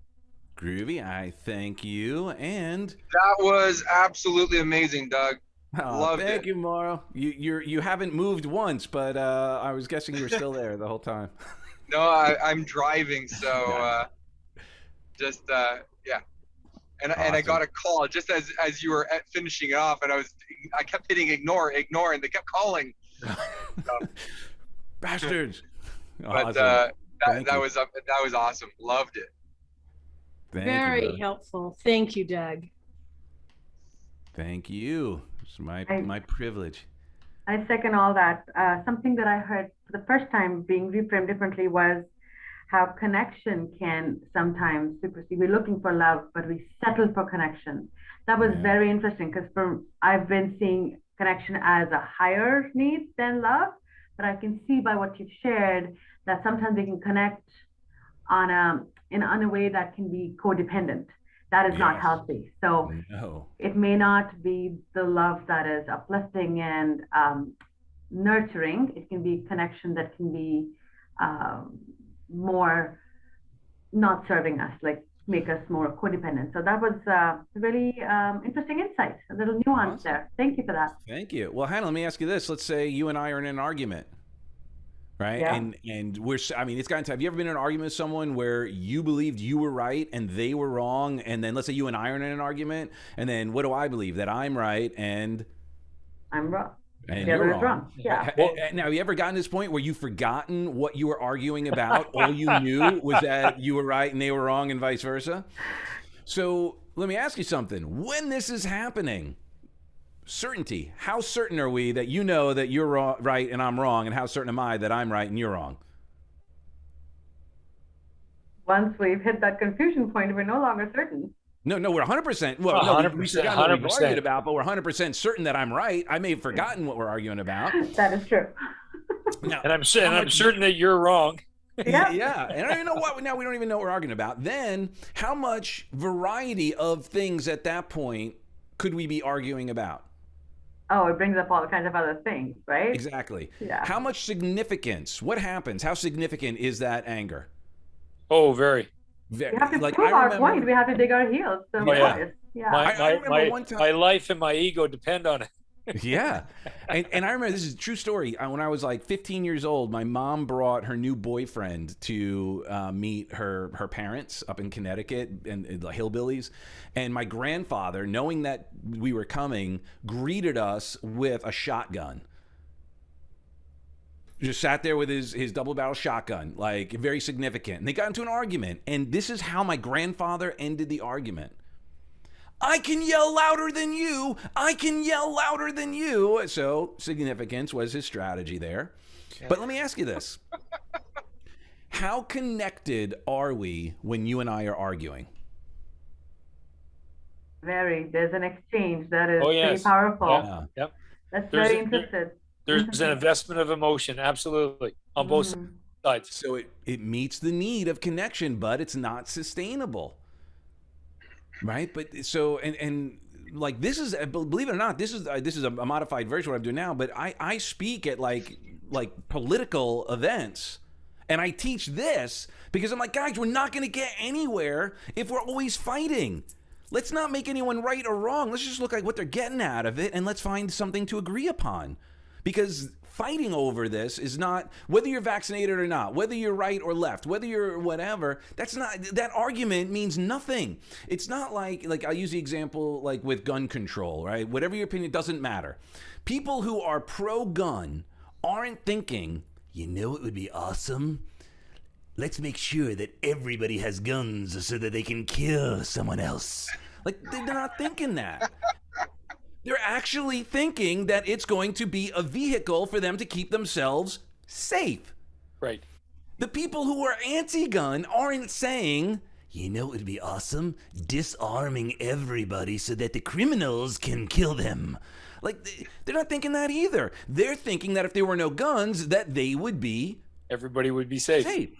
Groovy, I thank you. And that was absolutely amazing, Doug. Loved it. Thank you, Mauro. You haven't moved once, but I was guessing you were still there the whole time. No, I'm driving, so yeah. And awesome. And I got a call just as you were finishing it off, and I kept hitting ignore, and they kept calling. So. Bastards. But awesome. that was awesome. Loved it. Very helpful. Thank you, Doug. Thank you. It's my privilege. I second all that. Something that I heard for the first time being reframed differently was how connection can sometimes supersede. We're looking for love, but we settle for connection. That was very interesting because I've been seeing connection as a higher need than love, but I can see by what you've shared that sometimes we can connect in a way that can be codependent. That is not healthy. So it may not be the love that is uplifting and nurturing. It can be connection that can be more not serving us, like make us more codependent. So that was really interesting insight, a little nuance there. Thank you for that. Thank you. Well, Hannah, let me ask you this. Let's say you and I are in an argument. Right. Yeah. And it's gotten to, have you ever been in an argument with someone where you believed you were right and they were wrong? And then let's say you and I are in an argument, and then what do I believe? That I'm right and I'm wrong. And you're wrong. Yeah. Now, have you ever gotten to this point where you've forgotten what you were arguing about? All you knew was that you were right and they were wrong and vice versa? So let me ask you something. When this is happening, certainty. How certain are we that you know that you're right and I'm wrong, and how certain am I that I'm right and you're wrong? Once we've hit that confusion point, we're no longer certain. No, we're 100%. Well, 100%, we forgot what we argued about, but we're 100% certain that I'm right. I may have forgotten what we're arguing about. That is true. Now, and I'm certain that you're wrong. Yeah. And I don't even know what. Now we don't even know what we're arguing about. Then, how much variety of things at that point could we be arguing about? Oh, it brings up all kinds of other things, right? Exactly. Yeah. How much significance? What happens? How significant is that anger? Oh, very. We have to prove our point. We have to dig our heels. So my life and my ego depend on it. Yeah. And I remember, this is a true story. When I was like 15 years old, my mom brought her new boyfriend to meet her parents up in Connecticut and the hillbillies. And my grandfather, knowing that we were coming, greeted us with a shotgun. Just sat there with his double barrel shotgun, like very significant. And they got into an argument. And this is how my grandfather ended the argument. I can yell louder than you. I can yell louder than you. So significance was his strategy there. But let me ask you this. How connected are we when you and I are arguing? Very. There's an exchange that is yes. pretty powerful. Yeah. Yep. That's very interesting. There's an investment of emotion, absolutely, on both sides. So it meets the need of connection, but it's not sustainable. Right? But so and like this is, believe it or not, this is a modified version of what I'm doing now, but I speak at like political events. And I teach this because I'm like, guys, we're not going to get anywhere if we're always fighting. Let's not make anyone right or wrong. Let's just look at what they're getting out of it, and let's find something to agree upon. Because fighting over this is not, whether you're vaccinated or not, whether you're right or left, whether you're whatever, that argument means nothing. It's not like I'll use the example like with gun control, right? Whatever your opinion, doesn't matter. People who are pro-gun aren't thinking, you know it would be awesome? Let's make sure that everybody has guns so that they can kill someone else. Like, they're not thinking that. They're actually thinking that it's going to be a vehicle for them to keep themselves safe. Right. The people who are anti-gun aren't saying, you know it would be awesome? Disarming everybody so that the criminals can kill them. Like, they're not thinking that either. They're thinking that if there were no guns, that they would be... everybody would be safe.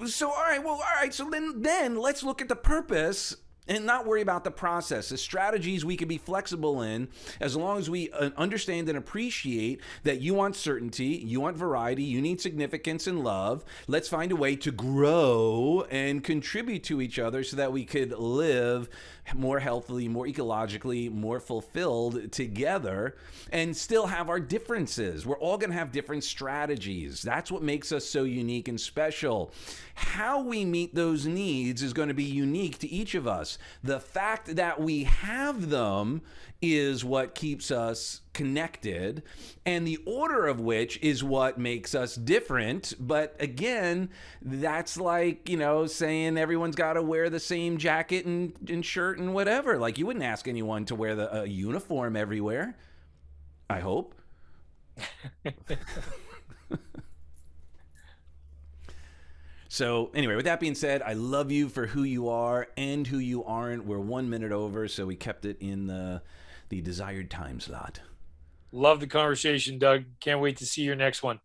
So, all right. So then let's look at the purpose and not worry about the process. The strategies we can be flexible in, as long as we understand and appreciate that you want certainty, you want variety, you need significance and love. Let's find a way to grow and contribute to each other so that we could live more healthily, more ecologically, more fulfilled together, and still have our differences. We're all going to have different strategies. That's what makes us so unique and special. How we meet those needs is going to be unique to each of us. The fact that we have them is what keeps us connected, and the order of which is what makes us different. But again, that's like, saying everyone's got to wear the same jacket and shirt and whatever. Like, you wouldn't ask anyone to wear a uniform everywhere, I hope. So anyway, with that being said, I love you for who you are and who you aren't. We're 1 minute over, so we kept it in the desired time slot. Love the conversation, Doug. Can't wait to see your next one.